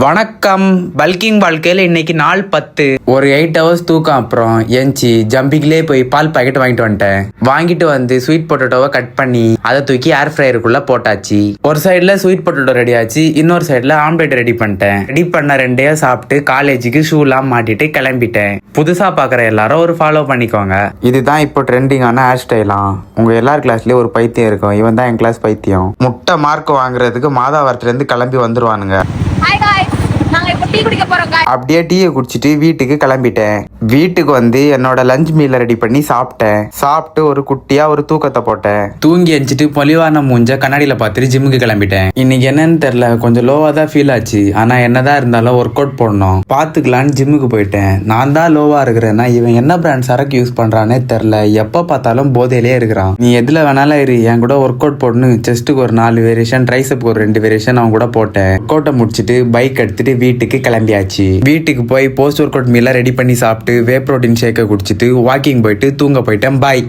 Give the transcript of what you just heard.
வணக்கம். பல்கிங் வாழ்க்கையில் இன்னைக்கு நாள் 10. ஒரு 8 hours தூக்கம். அப்புறம் ஏஞ்சி ஜம்பிங்லேயே போய் பால் பாக்கெட் வாங்கிட்டு வந்துட்டேன். வாங்கிட்டு வந்து ஸ்வீட் பொட்டேட்டோவை கட் பண்ணி அதை தூக்கி ஏர் ஃப்ரையருக்குள்ள போட்டாச்சு. ஒரு சைட்ல ஸ்வீட் பொட்டேட்டோ ரெடி ஆச்சு, இன்னொரு சைட்ல ஆம்லெட் ரெடி பண்ணிட்டேன். ரெடி பண்ண 2 சாப்பிட்டு காலேஜுக்கு ஷூலாம் மாட்டிட்டு கிளம்பிட்டேன். புதுசா பாக்குற எல்லாரும் ஒரு ஃபாலோ பண்ணிக்கோங்க. இதுதான் இப்போ ட்ரெண்டிங்கான ஹேர் ஸ்டைலாம். உங்க எல்லார் கிளாஸ்லயும் ஒரு பைத்தியம் இருக்கும். இவன் தான் என் கிளாஸ் பைத்தியம். முட்டை மார்க் வாங்குறதுக்கு மாதாவரத்துல இருந்து கிளம்பி வந்துருவானுங்க. அப்படியே டீயை குடிச்சிட்டு வீட்டுக்கு கிளம்பிட்டேன். வீட்டுக்கு வந்து என்னோட லஞ்ச் மீல ரெடி பண்ணி சாப்பிட்டேன். சாப்பிட்டு ஒரு குட்டியா ஒரு தூக்கத்தை போட்டேன். தூங்கி எஞ்சிட்டு பொலிவான மூஞ்ச கண்ணாடியில பார்த்துட்டு ஜிம்முக்கு கிளம்பிட்டேன். இன்னைக்கு என்னன்னு தெரியல, கொஞ்சம் லோவா தான் ஃபீல் ஆச்சு. ஆனா என்னதான் இருந்தாலும் ஒர்க் அவுட் போடணும் பாத்துக்கலான்னு ஜிம்முக்கு போயிட்டேன். நான் தான் லோவா இருக்கிறேன்னா இவன் என்ன பிராண்ட் சரக்கு யூஸ் பண்றானே தெரியல. எப்ப பார்த்தாலும் போதையிலே இருக்கிறான். நீ எதுல வேணாலும் இரு, என் கூட ஒர்க் அவுட் போடணும். செஸ்ட்டுக்கு ஒரு 4 வேரியேஷன், ட்ரைசப்புக்கு ஒரு 2 வேரியேஷன் அவன் கூட போட்டேன். ஒர்க் அவுட்டை முடிச்சுட்டு பைக் எடுத்துட்டு வீட்டுக்கு கிளம்பியாச்சு. வீட்டுக்கு போய் போஸ்ட் ஒர்க் அவுட் மீல ரெடி பண்ணி சாப்பிட்டு வே ப்ரோட்டீன் ஷேக்கை குடிச்சிட்டு வாக்கிங் போயிட்டு தூங்க போயிட்டேன். பாய்.